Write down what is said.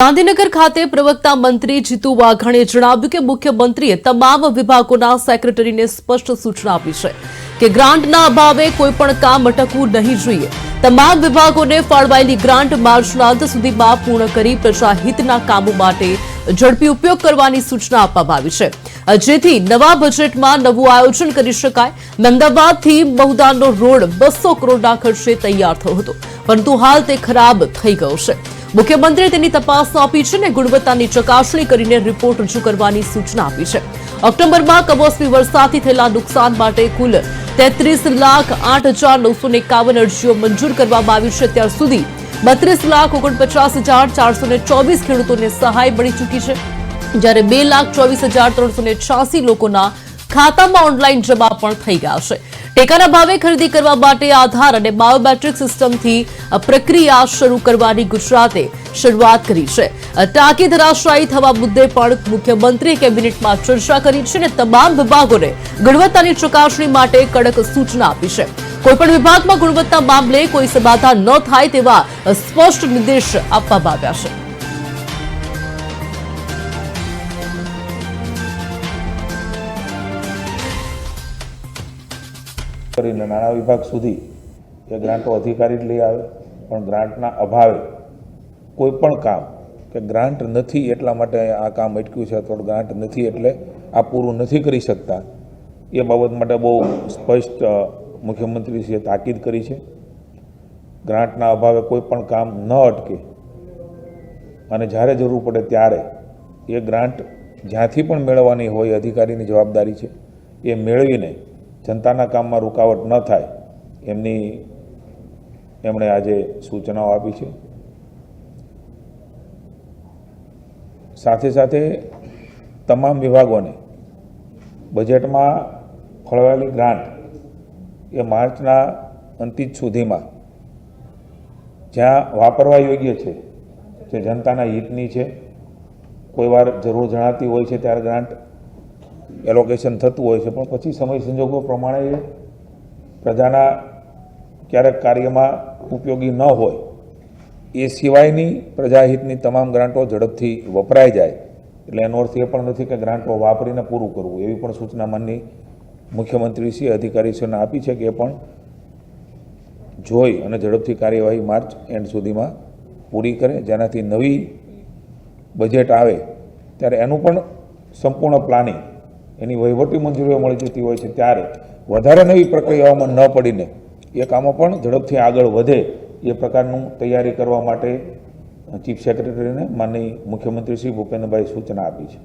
ગાંધીનગર ખાતે પ્રવક્તા મંત્રી જીતુ વાઘાણીએ જણાવ્યું કે મુખ્યમંત્રીએ તમામ વિભાગોના સેક્રેટરીને સ્પષ્ટ સૂચના આપી છે કે ગ્રાન્ટના અભાવે કોઈપણ કામ અટકવું નહીં જોઈએ। તમામ વિભાગોને ફાળવાયેલી ગ્રાન્ટ માર્ચના અંત સુધીમાં પૂર્ણ કરી પ્રજાહિતના કામો માટે ઝડપી ઉપયોગ કરવાની સૂચના આપવામાં આવી છે, જેથી નવા બજેટમાં નવું આયોજન કરી શકાય। અમદાવાદથી મહુદાનો રોડ 200 કરોડના ખર્ચે તૈયાર થયો હતો, પરંતુ હાલ તે ખરાબ થઈ ગયો છે। મુખ્યમંત્રીએ તેની તપાસ સોંપી છે અને ગુણવત્તાની ચકાસણી કરીને રિપોર્ટ રજૂ કરવાની સૂચના આપી છે। ઓક્ટોબરમાં કમોસમી વરસાદથી થયેલા નુકસાન માટે કુલ 33,08,951 અરજીઓ મંજૂર કરવામાં આવી છે। અત્યાર સુધી 32,49,424 ખેડૂતોને સહાય મળી ચૂકી છે, જ્યારે 2,24,386 લોકોના ખાતામાં ઓનલાઈન જમા પણ થઈ ગયા છે। ટેકાના ભાવે ખરીદી કરવા માટે આધાર અને બાયોમેટ્રિક સિસ્ટમથી પ્રક્રિયા શરૂ કરવાની ગુજરાતે શરૂઆત કરી છે। ટાંકી ધરાશાયી થવા મુદ્દે પણ મુખ્યમંત્રીએ કેબિનેટમાં ચર્ચા કરી છે અને તમામ વિભાગોને ગુણવત્તાની ચકાસણી માટે કડક સૂચના આપી છે। કોઈપણ વિભાગમાં ગુણવત્તા મામલે કોઈ સમાધાન ન થાય તેવા સ્પષ્ટ નિર્દેશ આપવામાં આવ્યા છે। નાણાં વિભાગ સુધી એ ગ્રાન્ટો અધિકારી લઈ આવે, પણ ગ્રાન્ટના અભાવે કોઈ પણ કામ કે ગ્રાન્ટ નથી એટલા માટે આ કામ અટક્યું છે અથવા ગ્રાન્ટ નથી એટલે આ પૂરું નથી કરી શકતા, એ બાબત માટે બહુ સ્પષ્ટ મુખ્યમંત્રીશ્રીએ તાકીદ કરી છે। ગ્રાન્ટના અભાવે કોઈ પણ કામ ન અટકે અને જ્યારે જરૂર પડે ત્યારે એ ગ્રાન્ટ જ્યાંથી પણ મેળવવાની હોય અધિકારીની જવાબદારી છે, એ મેળવીને જનતાના કામમાં રૂકાવટ ન થાય એમણે આજે સૂચનાઓ આપી છે। સાથે સાથે તમામ વિભાગોને બજેટમાં ફાળવાયેલી ગ્રાન્ટ એ માર્ચના અંતિમ સુધીમાં જ્યાં વાપરવા યોગ્ય છે, જે જનતાના હિતની છે, કોઈ વાર જરૂર જણાતી હોય છે ત્યારે ગ્રાન્ટ એલોકેશન થતું હોય છે, પણ પછી સમય સંજોગો પ્રમાણે એ પ્રજાના ક્યારેક કાર્યમાં ઉપયોગી ન હોય, એ સિવાયની પ્રજાહિતની તમામ ગ્રાન્ટો ઝડપથી વપરાઈ જાય। એટલે એનો અર્થ એ પણ નથી કે ગ્રાન્ટો વાપરીને પૂરું કરવું, એવી પણ સૂચના માનની મુખ્યમંત્રીશ્રીએ અધિકારીશ્રીઓને આપી છે કે એ પણ જોઈ અને ઝડપથી કાર્યવાહી માર્ચ એન્ડ સુધીમાં પૂરી કરે, જેનાથી નવી બજેટ આવે ત્યારે એનું પણ સંપૂર્ણ પ્લાનિંગ એની વહીવટી મંજૂરીઓ મળી જતી હોય છે, ત્યારે વધારે નવી પ્રક્રિયાઓમાં ન પડીને એ કામો પણ ઝડપથી આગળ વધે એ પ્રકારનું તૈયારી કરવા માટે ચીફ સેક્રેટરીને માનનીય મુખ્યમંત્રી શ્રી ભૂપેન્દ્રભાઈ સૂચના આપી છે।